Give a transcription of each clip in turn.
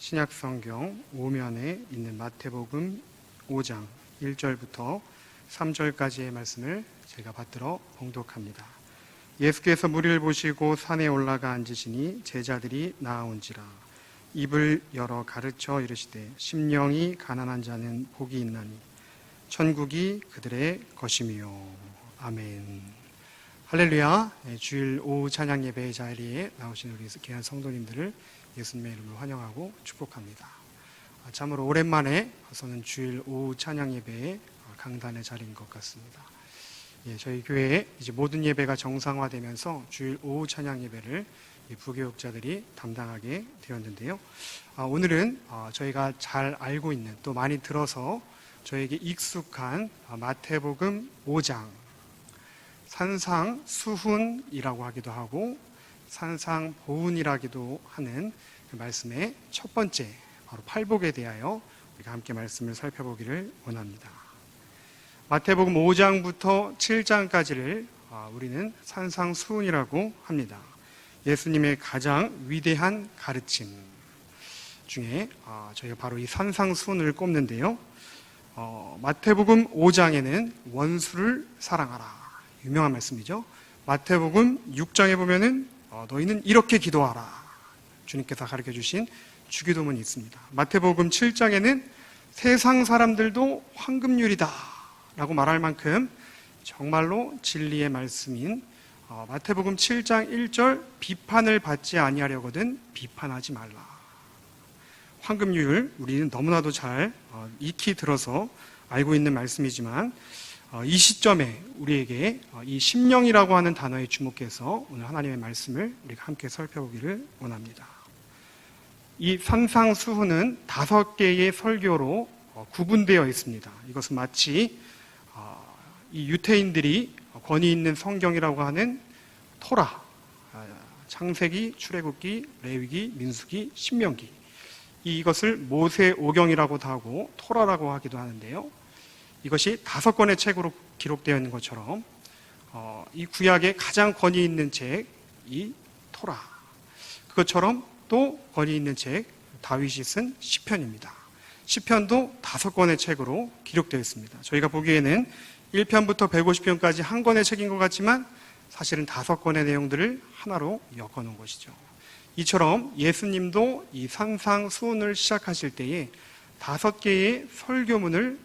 신약성경 5면에 있는 마태복음 5장 1절부터 3절까지의 말씀을 제가 받들어 봉독합니다. 예수께서 무리를 보시고 산에 올라가 앉으시니 제자들이 나아온지라. 입을 열어 가르쳐 이르시되 심령이 가난한 자는 복이 있나니 천국이 그들의 것이미요. 아멘. 할렐루야. 주일 오후 찬양 예배 자리에 나오신 우리 귀한 성도님들을 예수님의 이름으로 환영하고 축복합니다. 참으로 오랜만에 저는 주일 오후 찬양 예배에 강단의 자리인 것 같습니다. 저희 교회에 이제 모든 예배가 정상화되면서 주일 오후 찬양 예배를 부교육자들이 담당하게 되었는데요. 오늘은 저희가 잘 알고 있는, 또 많이 들어서 저에게 익숙한 마태복음 5장 산상수훈이라고 하기도 하고 산상보훈이라기도 하는 그 말씀의 첫 번째 바로 팔복에 대하여 우리가 함께 말씀을 살펴보기를 원합니다. 마태복음 5장부터 7장까지를 우리는 산상수훈이라고 합니다. 예수님의 가장 위대한 가르침 중에 저희가 바로 이 산상수훈을 꼽는데요. 마태복음 5장에는 원수를 사랑하라, 유명한 말씀이죠. 마태복음 6장에 보면은 너희는 이렇게 기도하라, 주님께서 가르쳐 주신 주기도문이 있습니다. 마태복음 7장에는 세상 사람들도 황금률이다 라고 말할 만큼 정말로 진리의 말씀인 마태복음 7장 1절 비판을 받지 아니하려거든 비판하지 말라. 황금률, 우리는 너무나도 잘 익히 들어서 알고 있는 말씀이지만 이 시점에 우리에게 이 심령이라고 하는 단어에 주목해서 오늘 하나님의 말씀을 우리가 함께 살펴보기를 원합니다. 이 산상수훈은 5개의 설교로 구분되어 있습니다. 이것은 마치 이 유태인들이 권위 있는 성경이라고 하는 토라, 창세기, 출애굽기, 레위기, 민수기, 신명기, 이것을 모세오경이라고도 하고 토라라고 하기도 하는데요. 이것이 5권의 책으로 기록되어 있는 것처럼 이 구약의 가장 권위 있는 책, 이 토라, 그것처럼 또 권위 있는 책, 다윗이 쓴 시편입니다. 시편도 5권의 책으로 기록되어 있습니다. 저희가 보기에는 1편부터 150편까지 한 권의 책인 것 같지만 사실은 5권의 내용들을 하나로 엮어놓은 것이죠. 이처럼 예수님도 이 산상수훈을 시작하실 때에 5개의 설교문을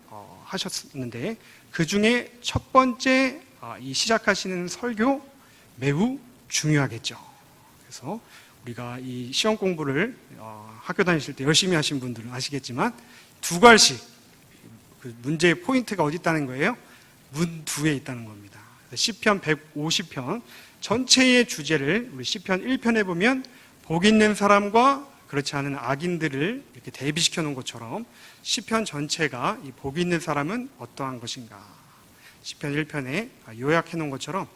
하셨는데 그 중에 첫 번째 이 시작하시는 설교 매우 중요하겠죠. 그래서 우리가 이 시험 공부를 학교 다니실 때 열심히 하신 분들은 아시겠지만 2갈씩 그 문제의 포인트가 어디 있다는 거예요? 문 2에 있다는 겁니다. 시편 150편 전체의 주제를 우리 시편 1편에 보면 복 있는 사람과 그렇지 않은 악인들을 이렇게 대비시켜 놓은 것처럼 시편 전체가 이 복 있는 사람은 어떠한 것인가, 시편 1편에 요약해 놓은 것처럼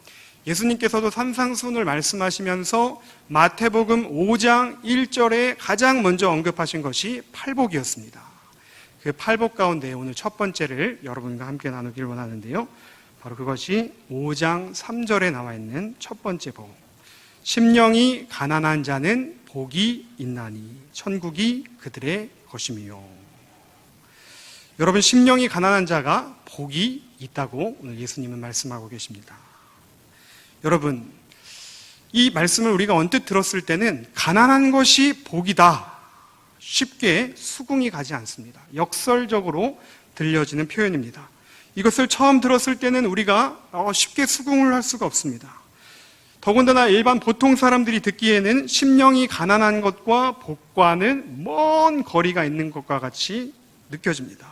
예수님께서도 산상수훈을 말씀하시면서 마태복음 5장 1절에 가장 먼저 언급하신 것이 팔복이었습니다. 그 팔복 가운데 오늘 첫 번째를 여러분과 함께 나누기를 원하는데요. 바로 그것이 5장 3절에 나와 있는 첫 번째 복. 심령이 가난한 자는 복이 있나니 천국이 그들의 것이미요. 여러분, 심령이 가난한 자가 복이 있다고 오늘 예수님은 말씀하고 계십니다. 여러분, 이 말씀을 우리가 언뜻 들었을 때는 가난한 것이 복이다, 쉽게 수긍이 가지 않습니다. 역설적으로 들려지는 표현입니다. 이것을 처음 들었을 때는 우리가 쉽게 수긍을 할 수가 없습니다. 더군다나 일반 보통 사람들이 듣기에는 심령이 가난한 것과 복과는 먼 거리가 있는 것과 같이 느껴집니다.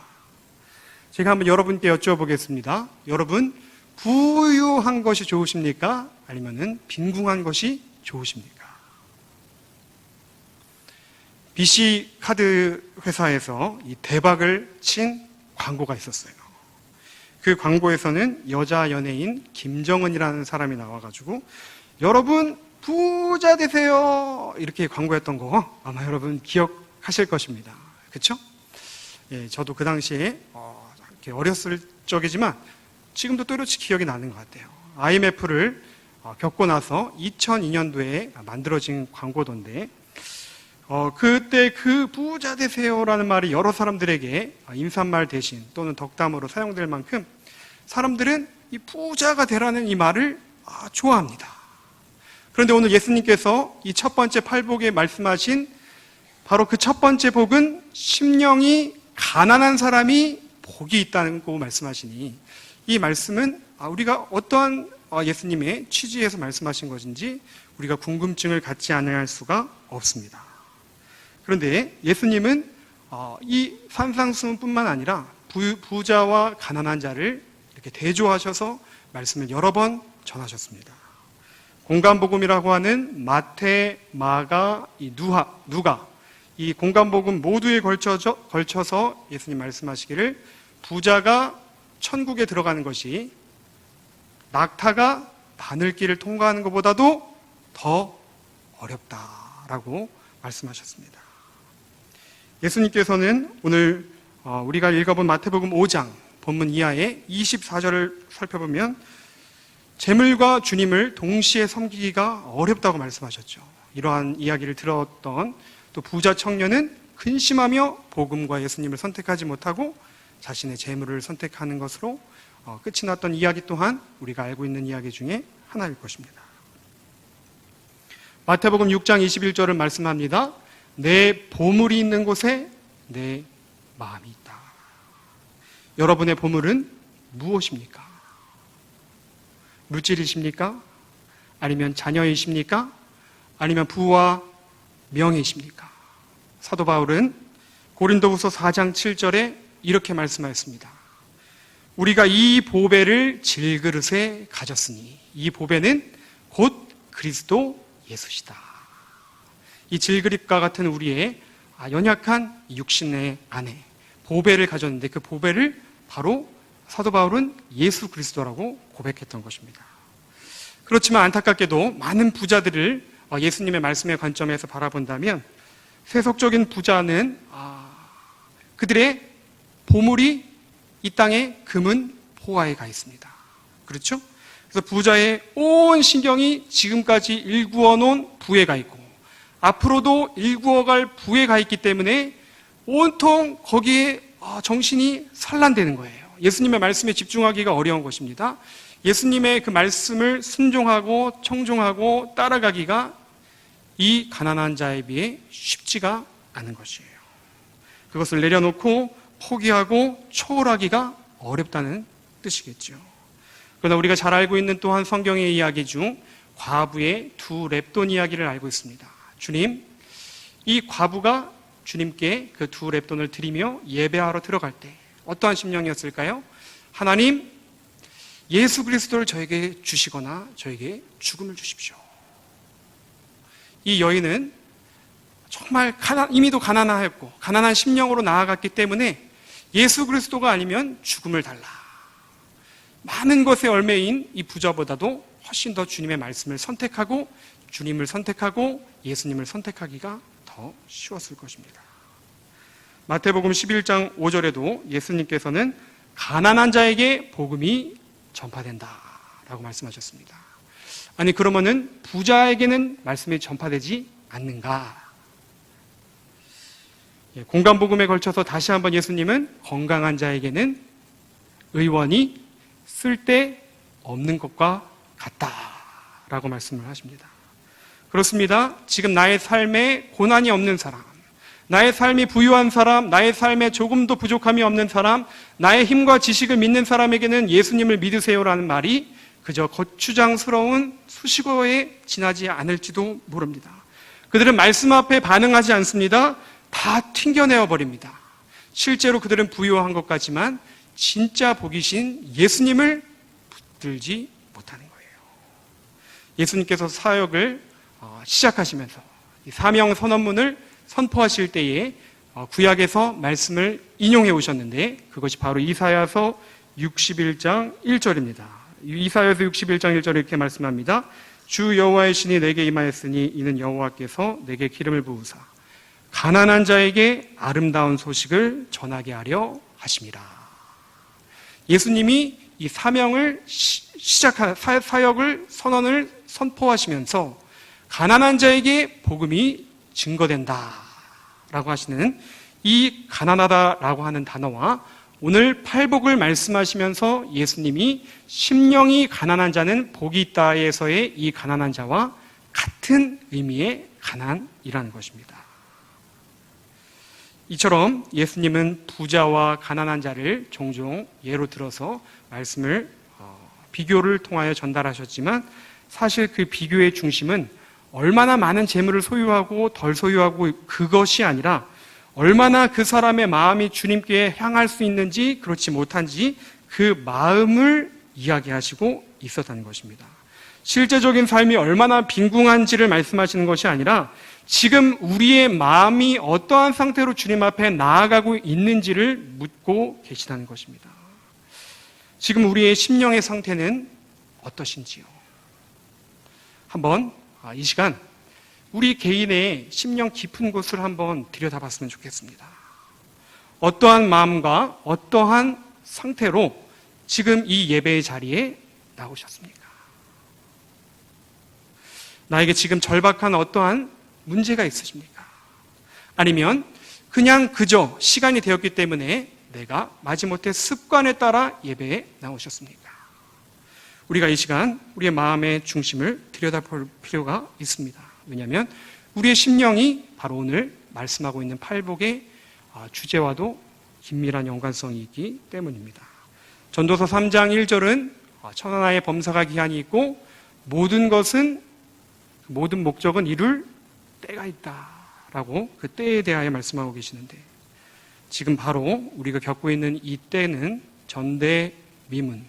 제가 한번 여러분께 여쭤보겠습니다. 여러분, 부유한 것이 좋으십니까? 아니면은 빈궁한 것이 좋으십니까? BC 카드 회사에서 이 대박을 친 광고가 있었어요. 그 광고에서는 여자 연예인 김정은이라는 사람이 나와가지고 여러분 부자 되세요 이렇게 광고했던 거 아마 여러분 기억하실 것입니다. 그렇죠? 저도 그 당시에 이렇게 어렸을 적이지만 지금도 또렷이 기억이 나는 것 같아요. IMF를 겪고 나서 2002년도에 만들어진 광고던데 그때 그 부자 되세요라는 말이 여러 사람들에게 인사말 대신 또는 덕담으로 사용될 만큼 사람들은 이 부자가 되라는 이 말을 좋아합니다. 그런데 오늘 예수님께서 이 첫 번째 팔복에 말씀하신 바로 그 첫 번째 복은 심령이 가난한 사람이 복이 있다고 말씀하시니 이 말씀은 우리가 어떠한 예수님의 취지에서 말씀하신 것인지 우리가 궁금증을 갖지 않아야 할 수가 없습니다. 그런데 예수님은 이 산상수훈뿐만 아니라 부자와 가난한 자를 이렇게 대조하셔서 말씀을 여러 번 전하셨습니다. 공간복음이라고 하는 마태, 마가, 누가 이 공간복음 모두에 걸쳐서 예수님 말씀하시기를 부자가 천국에 들어가는 것이 낙타가 바늘길을 통과하는 것보다도 더 어렵다라고 말씀하셨습니다. 예수님께서는 오늘 우리가 읽어본 마태복음 5장 본문 이하의 24절을 살펴보면 재물과 주님을 동시에 섬기기가 어렵다고 말씀하셨죠. 이러한 이야기를 들었던 또 부자 청년은 근심하며 복음과 예수님을 선택하지 못하고 자신의 재물을 선택하는 것으로 끝이 났던 이야기 또한 우리가 알고 있는 이야기 중에 하나일 것입니다. 마태복음 6장 21절은 말씀합니다. 내 보물이 있는 곳에 내 마음이 있다. 여러분의 보물은 무엇입니까? 물질이십니까? 아니면 자녀이십니까? 아니면 부와 명예이십니까? 사도 바울은 고린도후서 4장 7절에 이렇게 말씀하였습니다. 우리가 이 보배를 질그릇에 가졌으니 이 보배는 곧 그리스도 예수시다. 이 질그릇과 같은 우리의 연약한 육신의 안에 보배를 가졌는데 그 보배를 바로 사도 바울은 예수 그리스도라고 고백했던 것입니다. 그렇지만 안타깝게도 많은 부자들을 예수님의 말씀의 관점에서 바라본다면 세속적인 부자는 그들의 보물이 이 땅의 금은 포화에 가 있습니다. 그렇죠? 그래서 부자의 온 신경이 지금까지 일구어 놓은 부에 가 있고 앞으로도 일구어 갈 부에 가 있기 때문에 온통 거기에 정신이 산란되는 거예요. 예수님의 말씀에 집중하기가 어려운 것입니다. 예수님의 그 말씀을 순종하고 청종하고 따라가기가 이 가난한 자에 비해 쉽지가 않은 것이에요. 그것을 내려놓고 포기하고 초월하기가 어렵다는 뜻이겠죠. 그러나 우리가 잘 알고 있는 또한 성경의 이야기 중 과부의 두 렙돈 이야기를 알고 있습니다. 주님, 이 과부가 주님께 그 두 렙돈을 드리며 예배하러 들어갈 때 어떠한 심령이었을까요? 하나님, 예수 그리스도를 저에게 주시거나 저에게 죽음을 주십시오. 이 여인은 정말 이미도 가난하였고 가난한 심령으로 나아갔기 때문에 예수 그리스도가 아니면 죽음을 달라. 많은 것에 얽매인 이 부자보다도 훨씬 더 주님의 말씀을 선택하고 주님을 선택하고 예수님을 선택하기가 더 쉬웠을 것입니다. 마태복음 11장 5절에도 예수님께서는 가난한 자에게 복음이 전파된다라고 말씀하셨습니다. 아니 그러면은 부자에게는 말씀이 전파되지 않는가? 공간복음에 걸쳐서 다시 한번 예수님은 건강한 자에게는 의원이 쓸데없는 것과 같다라고 말씀을 하십니다. 그렇습니다. 지금 나의 삶에 고난이 없는 사람, 나의 삶이 부유한 사람, 나의 삶에 조금도 부족함이 없는 사람, 나의 힘과 지식을 믿는 사람에게는 예수님을 믿으세요라는 말이 그저 거추장스러운 수식어에 지나지 않을지도 모릅니다. 그들은 말씀 앞에 반응하지 않습니다. 다 튕겨내어 버립니다. 실제로 그들은 부유한 것 같지만 진짜 복이신 예수님을 붙들지 못하는 거예요. 예수님께서 사역을 시작하시면서 이 사명 선언문을 선포하실 때에 구약에서 말씀을 인용해 오셨는데 그것이 바로 이사야서 61장 1절입니다. 이사야서 61장 1절에 이렇게 말씀합니다. 주 여호와의 신이 내게 임하였으니 이는 여호와께서 내게 기름을 부으사 가난한 자에게 아름다운 소식을 전하게 하려 하심이라. 예수님이 이 사명을 시작한 사역을 선언을 선포하시면서 가난한 자에게 복음이 증거된다 라고 하시는 이 가난하다라고 하는 단어와 오늘 팔복을 말씀하시면서 예수님이 심령이 가난한 자는 복이 있다에서의 이 가난한 자와 같은 의미의 가난이라는 것입니다. 이처럼 예수님은 부자와 가난한 자를 종종 예로 들어서 말씀을 비교를 통하여 전달하셨지만 사실 그 비교의 중심은 얼마나 많은 재물을 소유하고 덜 소유하고 그것이 아니라 얼마나 그 사람의 마음이 주님께 향할 수 있는지 그렇지 못한지 그 마음을 이야기하시고 있었다는 것입니다. 실제적인 삶이 얼마나 빈궁한지를 말씀하시는 것이 아니라 지금 우리의 마음이 어떠한 상태로 주님 앞에 나아가고 있는지를 묻고 계시다는 것입니다. 지금 우리의 심령의 상태는 어떠신지요? 한번 이 시간 우리 개인의 심령 깊은 곳을 한번 들여다봤으면 좋겠습니다. 어떠한 마음과 어떠한 상태로 지금 이 예배의 자리에 나오셨습니까? 나에게 지금 절박한 어떠한 문제가 있으십니까? 아니면 그냥 그저 시간이 되었기 때문에 내가 마지못해 습관에 따라 예배에 나오셨습니까? 우리가 이 시간 우리의 마음의 중심을 들여다볼 필요가 있습니다. 왜냐하면 우리의 심령이 바로 오늘 말씀하고 있는 팔복의 주제와도 긴밀한 연관성이 있기 때문입니다. 전도서 3장 1절은 천하의 범사가 기한이 있고 모든 목적은 이룰 때가 있다라고 그 때에 대하여 말씀하고 계시는데 지금 바로 우리가 겪고 있는 이 때는 전대미문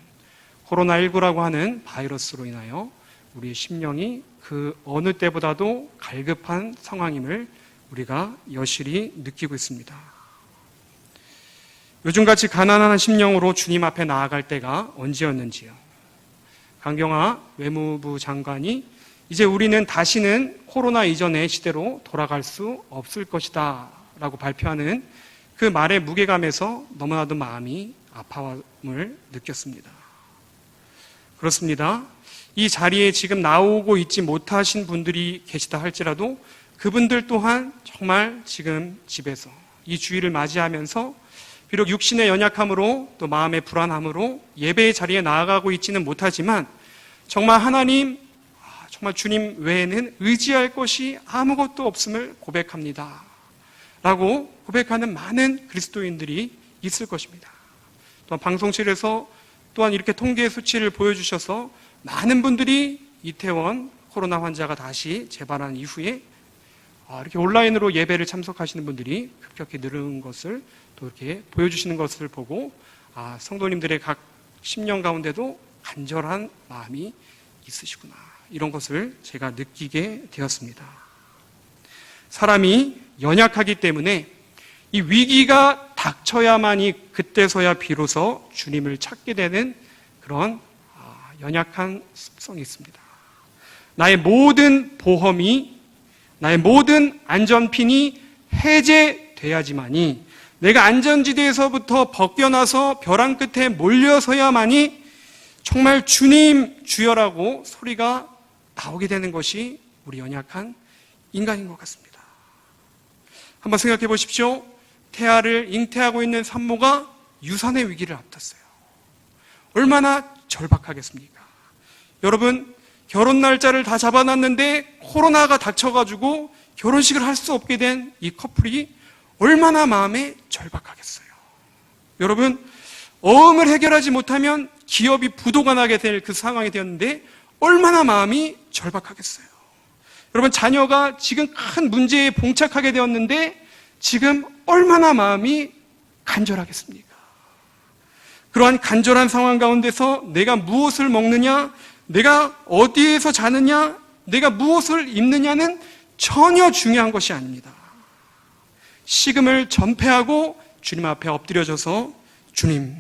코로나19라고 하는 바이러스로 인하여 우리의 심령이 그 어느 때보다도 갈급한 상황임을 우리가 여실히 느끼고 있습니다. 요즘같이 가난한 심령으로 주님 앞에 나아갈 때가 언제였는지요? 강경화 외무부 장관이 이제 우리는 다시는 코로나 이전의 시대로 돌아갈 수 없을 것이다 라고 발표하는 그 말의 무게감에서 너무나도 마음이 아파함을 느꼈습니다. 그렇습니다. 이 자리에 지금 나오고 있지 못하신 분들이 계시다 할지라도 그분들 또한 정말 지금 집에서 이 주일을 맞이하면서 비록 육신의 연약함으로 또 마음의 불안함으로 예배의 자리에 나아가고 있지는 못하지만 정말 하나님, 정말 주님 외에는 의지할 것이 아무것도 없음을 고백합니다. 라고 고백하는 많은 그리스도인들이 있을 것입니다. 또한 방송실에서 또한 이렇게 통계의 수치를 보여주셔서 많은 분들이 이태원 코로나 환자가 다시 재발한 이후에 이렇게 온라인으로 예배를 참석하시는 분들이 급격히 늘은 것을 또 이렇게 보여주시는 것을 보고 성도님들의 각 심령 가운데도 간절한 마음이 있으시구나 이런 것을 제가 느끼게 되었습니다. 사람이 연약하기 때문에 이 위기가 닥쳐야만이 그때서야 비로소 주님을 찾게 되는 그런 연약한 습성이 있습니다. 나의 모든 보험이 나의 모든 안전핀이 해제돼야지만이 내가 안전지대에서부터 벗겨나서 벼랑 끝에 몰려서야만이 정말 주님 주여라고 소리가 나오게 되는 것이 우리 연약한 인간인 것 같습니다. 한번 생각해 보십시오. 태아를 잉태하고 있는 산모가 유산의 위기를 앞뒀어요. 얼마나 절박하겠습니까? 여러분, 결혼 날짜를 다 잡아놨는데 코로나가 닥쳐가지고 결혼식을 할 수 없게 된 이 커플이 얼마나 마음에 절박하겠어요. 여러분, 어음을 해결하지 못하면 기업이 부도가 나게 될 그 상황이 되었는데 얼마나 마음이 절박하겠어요. 여러분, 자녀가 지금 큰 문제에 봉착하게 되었는데 지금 얼마나 마음이 간절하겠습니까? 그러한 간절한 상황 가운데서 내가 무엇을 먹느냐, 내가 어디에서 자느냐, 내가 무엇을 입느냐는 전혀 중요한 것이 아닙니다. 식음을 전폐하고 주님 앞에 엎드려져서 주님,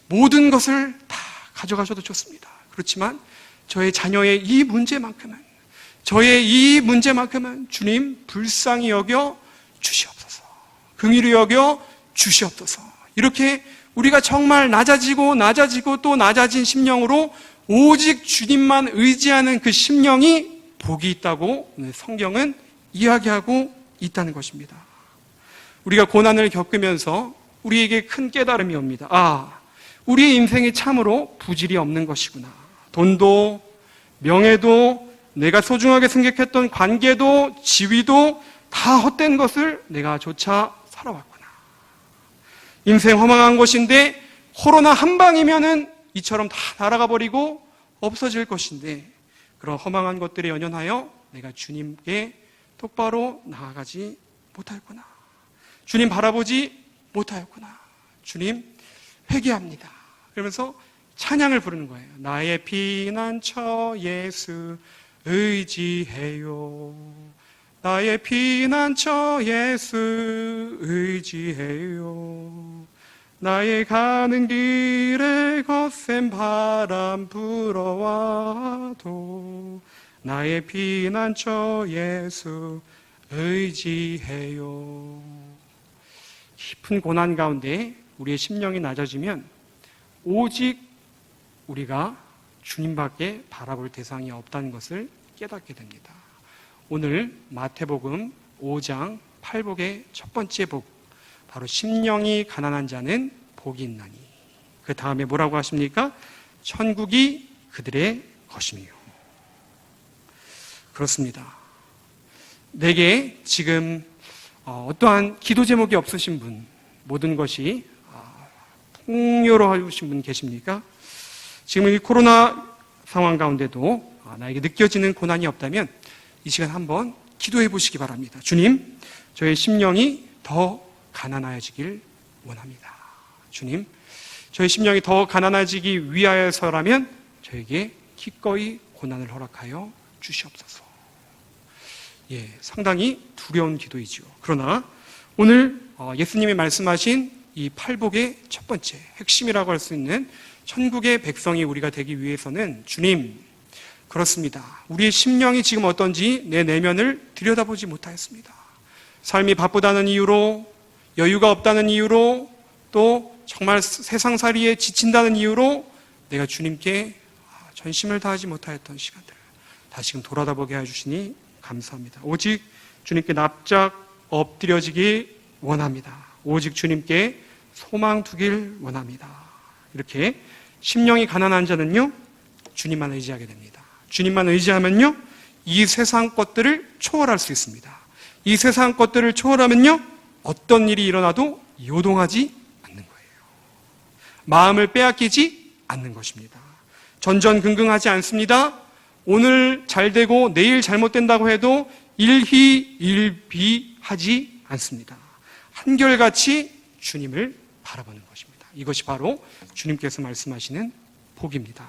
모든 것을 다 가져가셔도 좋습니다. 그렇지만 저의 자녀의 이 문제만큼은 주님 불쌍히 여겨 주시옵소서. 긍휼히 여겨 주시옵소서. 이렇게 우리가 정말 낮아지고 또 낮아진 심령으로 오직 주님만 의지하는 그 심령이 복이 있다고 오늘 성경은 이야기하고 있다는 것입니다. 우리가 고난을 겪으면서 우리에게 큰 깨달음이 옵니다. 우리의 인생이 참으로 부질이 없는 것이구나. 돈도, 명예도, 내가 소중하게 생각했던 관계도, 지위도 다 헛된 것을 내가 조차 살아왔구나. 인생 허망한 것인데 코로나 한 방이면은 이처럼 다 날아가 버리고 없어질 것인데 그런 허망한 것들에 연연하여 내가 주님께 똑바로 나아가지 못하였구나. 주님 바라보지 못하였구나. 주님 회개합니다. 그러면서 찬양을 부르는 거예요. 나의 피난처 예수 의지해요. 나의 피난처 예수 의지해요. 나의 가는 길에 거센 바람 불어와도 나의 피난처 예수 의지해요. 깊은 고난 가운데 우리의 심령이 낮아지면 오직 우리가 주님밖에 바라볼 대상이 없다는 것을 깨닫게 됩니다. 오늘 마태복음 5장 8복의 첫 번째 복, 바로 심령이 가난한 자는 복이 있나니. 그 다음에 뭐라고 하십니까? 천국이 그들의 것이며. 그렇습니다. 내게 지금 어떠한 기도 제목이 없으신 분, 모든 것이 풍요로우신 분 계십니까? 지금 이 코로나 상황 가운데도 나에게 느껴지는 고난이 없다면 이 시간 한번 기도해 보시기 바랍니다. 주님, 저의 심령이 더 가난해지길 원합니다. 주님, 저의 심령이 더 가난해지기 위하여서라면 저에게 기꺼이 고난을 허락하여 주시옵소서. 상당히 두려운 기도이지요. 그러나 오늘 예수님이 말씀하신 이 팔복의 첫 번째 핵심이라고 할 수 있는 천국의 백성이 우리가 되기 위해서는 주님, 그렇습니다. 우리의 심령이 지금 어떤지 내 내면을 들여다보지 못하였습니다. 삶이 바쁘다는 이유로, 여유가 없다는 이유로, 또 정말 세상살이에 지친다는 이유로 내가 주님께 전심을 다하지 못하였던 시간들 다시금 돌아다보게 해주시니 감사합니다. 오직 주님께 납작 엎드려지기 원합니다. 오직 주님께 소망 두길 원합니다. 이렇게 심령이 가난한 자는요, 주님만 의지하게 됩니다. 주님만 의지하면요, 이 세상 것들을 초월할 수 있습니다. 이 세상 것들을 초월하면요, 어떤 일이 일어나도 요동하지 않는 거예요. 마음을 빼앗기지 않는 것입니다. 전전긍긍하지 않습니다. 오늘 잘 되고 내일 잘못된다고 해도 일희일비하지 않습니다. 한결같이 주님을 바라보는 것입니다. 이것이 바로 주님께서 말씀하시는 복입니다.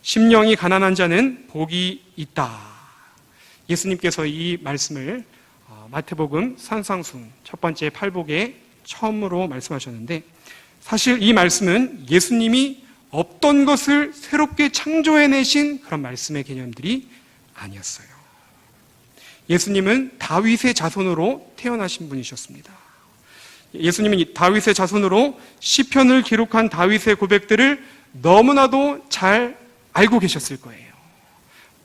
심령이 가난한 자는 복이 있다. 예수님께서 이 말씀을 마태복음 산상순 첫 번째 팔복에 처음으로 말씀하셨는데, 사실 이 말씀은 예수님이 없던 것을 새롭게 창조해내신 그런 말씀의 개념들이 아니었어요. 예수님은 다윗의 자손으로 태어나신 분이셨습니다. 예수님은 다윗의 자손으로 시편을 기록한 다윗의 고백들을 너무나도 잘 알고 계셨을 거예요.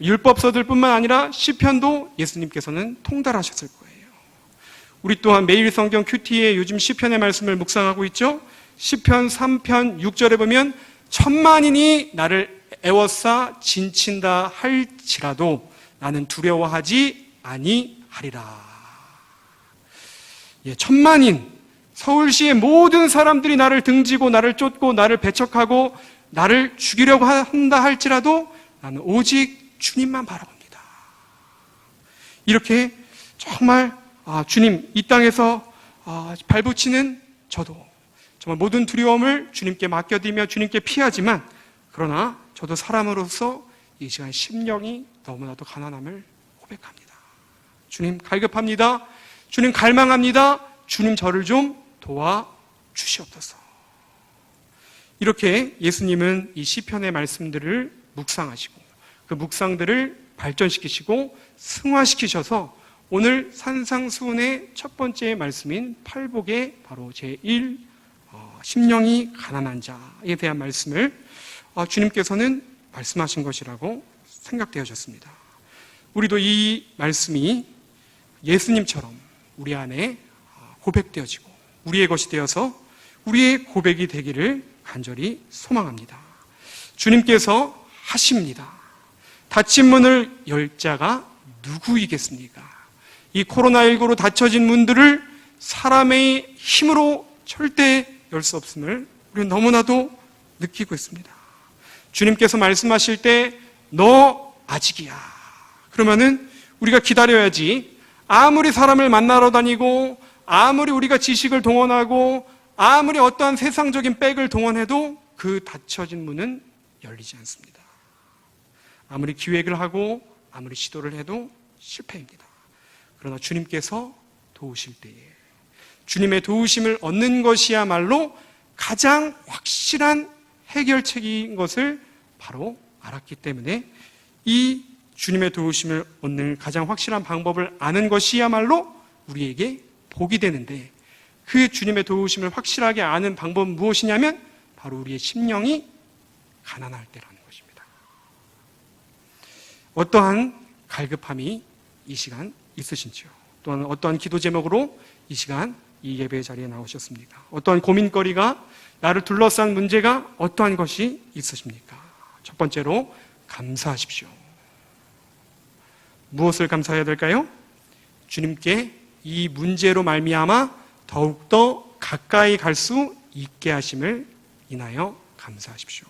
율법서들뿐만 아니라 시편도 예수님께서는 통달하셨을 거예요. 우리 또한 매일 성경 큐티에 요즘 시편의 말씀을 묵상하고 있죠. 시편 3편 6절에 보면 천만인이 나를 애워싸 진친다 할지라도 나는 두려워하지 아니하리라. 천만인, 서울시의 모든 사람들이 나를 등지고 나를 쫓고 나를 배척하고 나를 죽이려고 한다 할지라도 나는 오직 주님만 바라봅니다. 이렇게 정말 주님, 이 땅에서 발붙이는 저도 정말 모든 두려움을 주님께 맡겨드리며 주님께 피하지만, 그러나 저도 사람으로서 이 시간 심령이 너무나도 가난함을 고백합니다. 주님 갈급합니다. 주님 갈망합니다. 주님 저를 좀 도와주시옵소서. 이렇게 예수님은 이 시편의 말씀들을 묵상하시고 그 묵상들을 발전시키시고 승화시키셔서 오늘 산상수훈의 첫 번째 말씀인 팔복의 바로 제1 심령이 가난한 자에 대한 말씀을 주님께서는 말씀하신 것이라고 생각되어졌습니다. 우리도 이 말씀이 예수님처럼 우리 안에 고백되어지고 우리의 것이 되어서 우리의 고백이 되기를 간절히 소망합니다. 주님께서 하십니다. 닫힌 문을 열 자가 누구이겠습니까? 이 코로나19로 닫혀진 문들을 사람의 힘으로 절대 열 수 없음을 우리는 너무나도 느끼고 있습니다. 주님께서 말씀하실 때 너 아직이야. 그러면은 우리가 기다려야지. 아무리 사람을 만나러 다니고 아무리 우리가 지식을 동원하고 아무리 어떠한 세상적인 백을 동원해도 그 닫혀진 문은 열리지 않습니다. 아무리 기획을 하고 아무리 시도를 해도 실패입니다. 그러나 주님께서 도우실 때에 주님의 도우심을 얻는 것이야말로 가장 확실한 해결책인 것을 바로 알았기 때문에 이 주님의 도우심을 얻는 가장 확실한 방법을 아는 것이야말로 우리에게 복이 되는데, 그 주님의 도우심을 확실하게 아는 방법은 무엇이냐면 바로 우리의 심령이 가난할 때라는 것입니다. 어떠한 갈급함이 이 시간 있으신지요? 또한 어떠한 기도 제목으로 이 시간 이 예배 자리에 나오셨습니까? 어떠한 고민거리가, 나를 둘러싼 문제가 어떠한 것이 있으십니까? 첫 번째로 감사하십시오. 무엇을 감사해야 될까요? 주님께 이 문제로 말미암아 더욱더 가까이 갈 수 있게 하심을 인하여 감사하십시오.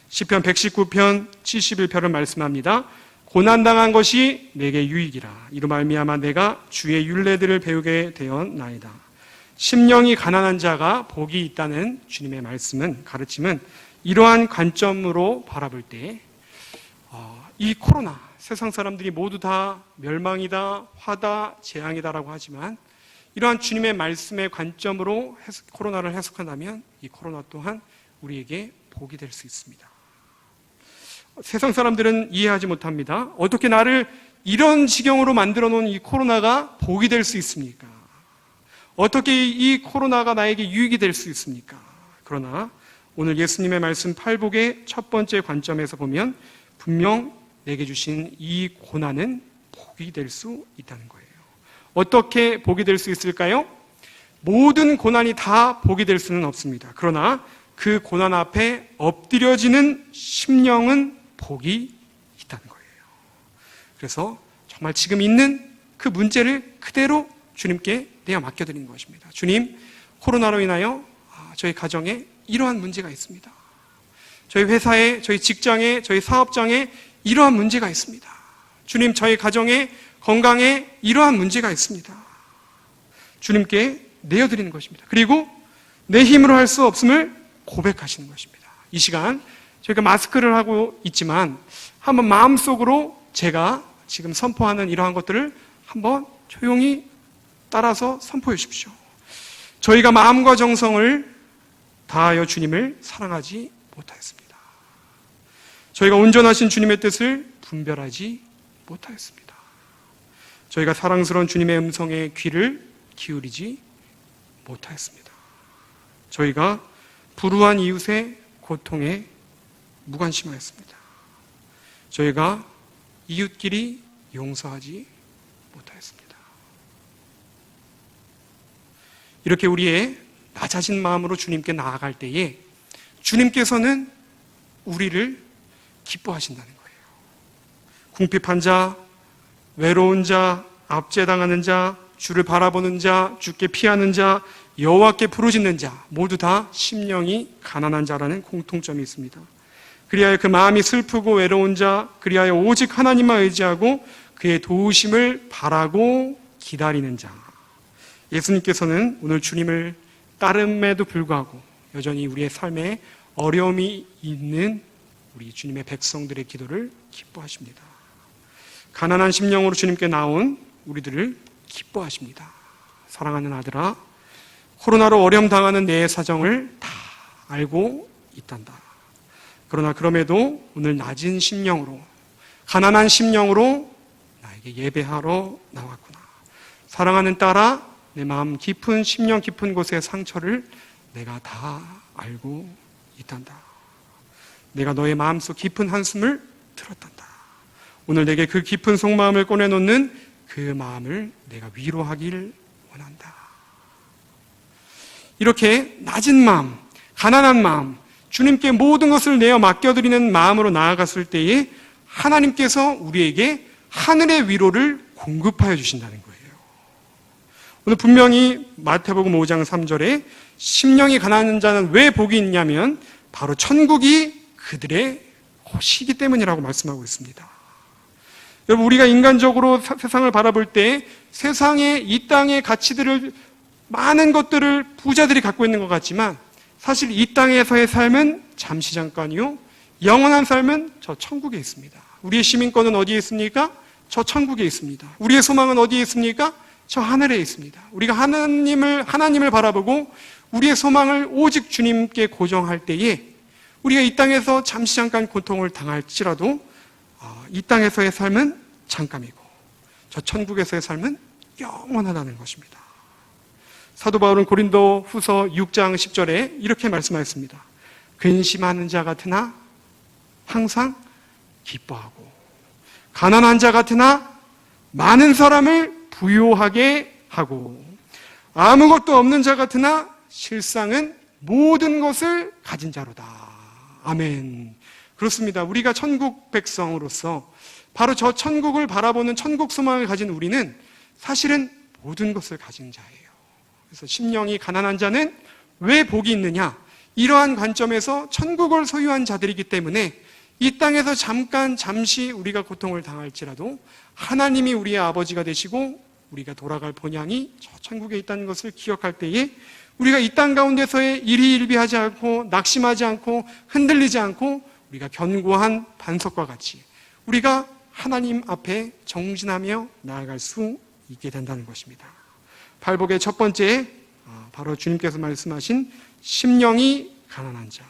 시편 119편 71편을 말씀합니다. 고난당한 것이 내게 유익이라. 이로 말미암아 내가 주의 율례들을 배우게 되었나이다. 심령이 가난한 자가 복이 있다는 주님의 말씀은, 가르침은 이러한 관점으로 바라볼 때 이 코로나, 세상 사람들이 모두 다 멸망이다, 화다, 재앙이다라고 하지만 이러한 주님의 말씀의 관점으로 코로나를 해석한다면 이 코로나 또한 우리에게 복이 될 수 있습니다. 세상 사람들은 이해하지 못합니다. 어떻게 나를 이런 지경으로 만들어 놓은 이 코로나가 복이 될 수 있습니까? 어떻게 이 코로나가 나에게 유익이 될 수 있습니까? 그러나 오늘 예수님의 말씀 팔복의 첫 번째 관점에서 보면 분명 내게 주신 이 고난은 복이 될 수 있다는 거예요. 어떻게 복이 될 수 있을까요? 모든 고난이 다 복이 될 수는 없습니다. 그러나 그 고난 앞에 엎드려지는 심령은 복이 있다는 거예요. 그래서 정말 지금 있는 그 문제를 그대로 주님께 내가 맡겨드리는 것입니다. 주님, 코로나로 인하여 저희 가정에 이러한 문제가 있습니다. 저희 회사에, 저희 직장에, 저희 사업장에 이러한 문제가 있습니다. 주님, 저희 가정에, 건강에 이러한 문제가 있습니다. 주님께 내어드리는 것입니다. 그리고 내 힘으로 할 수 없음을 고백하시는 것입니다. 이 시간 저희가 마스크를 하고 있지만 한번 마음속으로 제가 지금 선포하는 이러한 것들을 한번 조용히 따라서 선포해 주십시오. 저희가 마음과 정성을 다하여 주님을 사랑하지 못하였습니다. 저희가 온전하신 주님의 뜻을 분별하지 못하였습니다. 저희가 사랑스러운 주님의 음성에 귀를 기울이지 못하였습니다. 저희가 불우한 이웃의 고통에 무관심하였습니다. 저희가 이웃끼리 용서하지 못하였습니다. 이렇게 우리의 낮아진 마음으로 주님께 나아갈 때에 주님께서는 우리를 기뻐하신다는 거예요. 궁핍한 자, 외로운 자, 압제당하는 자, 주를 바라보는 자, 주께 피하는 자, 여호와께 부르짖는 자, 모두 다 심령이 가난한 자라는 공통점이 있습니다. 그리하여 그 마음이 슬프고 외로운 자, 그리하여 오직 하나님만 의지하고 그의 도우심을 바라고 기다리는 자. 예수님께서는 오늘 주님을 따름에도 불구하고 여전히 우리의 삶에 어려움이 있는 우리 주님의 백성들의 기도를 기뻐하십니다. 가난한 심령으로 주님께 나온 우리들을 기뻐하십니다. 사랑하는 아들아, 코로나로 어려움 당하는 내 사정을 다 알고 있단다. 그러나 그럼에도 오늘 낮은 심령으로, 가난한 심령으로 나에게 예배하러 나왔구나. 사랑하는 딸아, 내 마음 깊은, 심령 깊은 곳의 상처를 내가 다 알고 있단다. 내가 너의 마음속 깊은 한숨을 들었단다. 오늘 내게 그 깊은 속마음을 꺼내놓는 그 마음을 내가 위로하길 원한다. 이렇게 낮은 마음, 가난한 마음, 주님께 모든 것을 내어 맡겨드리는 마음으로 나아갔을 때에 하나님께서 우리에게 하늘의 위로를 공급하여 주신다는 거예요. 오늘 분명히 마태복음 5장 3절에 심령이 가난한 자는 왜 복이 있냐면 바로 천국이 그들의 것이기 때문이라고 말씀하고 있습니다. 여러분, 우리가 인간적으로 세상을 바라볼 때 세상의 이 땅의 가치들을, 많은 것들을 부자들이 갖고 있는 것 같지만 사실 이 땅에서의 삶은 잠시 잠깐이요, 영원한 삶은 저 천국에 있습니다. 우리의 시민권은 어디에 있습니까? 저 천국에 있습니다. 우리의 소망은 어디에 있습니까? 저 하늘에 있습니다. 우리가 하나님을 바라보고 우리의 소망을 오직 주님께 고정할 때에 우리가 이 땅에서 잠시 잠깐 고통을 당할지라도 이 땅에서의 삶은 잠깐이고 저 천국에서의 삶은 영원하다는 것입니다. 사도 바울은 고린도 후서 6장 10절에 이렇게 말씀하였습니다. 근심하는 자 같으나 항상 기뻐하고 가난한 자 같으나 많은 사람을 부요하게 하고 아무것도 없는 자 같으나 실상은 모든 것을 가진 자로다. 아멘. 그렇습니다. 우리가 천국 백성으로서 바로 저 천국을 바라보는 천국 소망을 가진 우리는 사실은 모든 것을 가진 자예요. 그래서 심령이 가난한 자는 왜 복이 있느냐? 이러한 관점에서 천국을 소유한 자들이기 때문에 이 땅에서 잠시 우리가 고통을 당할지라도 하나님이 우리의 아버지가 되시고 우리가 돌아갈 본향이 저 천국에 있다는 것을 기억할 때에 우리가 이 땅 가운데서의 일희일비하지 않고 낙심하지 않고 흔들리지 않고 우리가 견고한 반석과 같이 우리가 하나님 앞에 정진하며 나아갈 수 있게 된다는 것입니다. 팔복의 첫 번째, 바로 주님께서 말씀하신 심령이 가난한 자.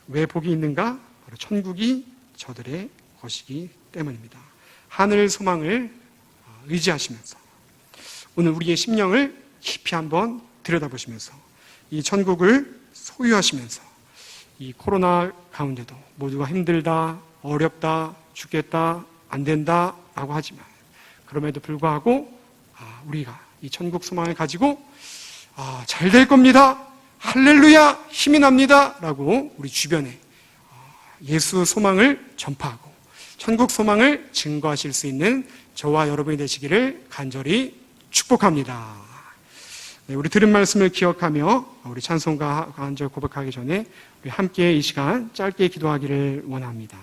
왜 복이 있는가? 바로 천국이 저들의 것이기 때문입니다. 하늘 소망을 의지하시면서 오늘 우리의 심령을 깊이 한번 들여다보시면서 이 천국을 소유하시면서 이 코로나 가운데도 모두가 힘들다, 어렵다, 죽겠다, 안 된다 라고 하지만 그럼에도 불구하고 우리가 이 천국 소망을 가지고 잘 될 겁니다, 할렐루야, 힘이 납니다 라고 우리 주변에 예수 소망을 전파하고 천국 소망을 증거하실 수 있는 저와 여러분이 되시기를 간절히 축복합니다. 네, 우리 들은 말씀을 기억하며 우리 찬송가 한 절 고백하기 전에 우리 함께 이 시간 짧게 기도하기를 원합니다.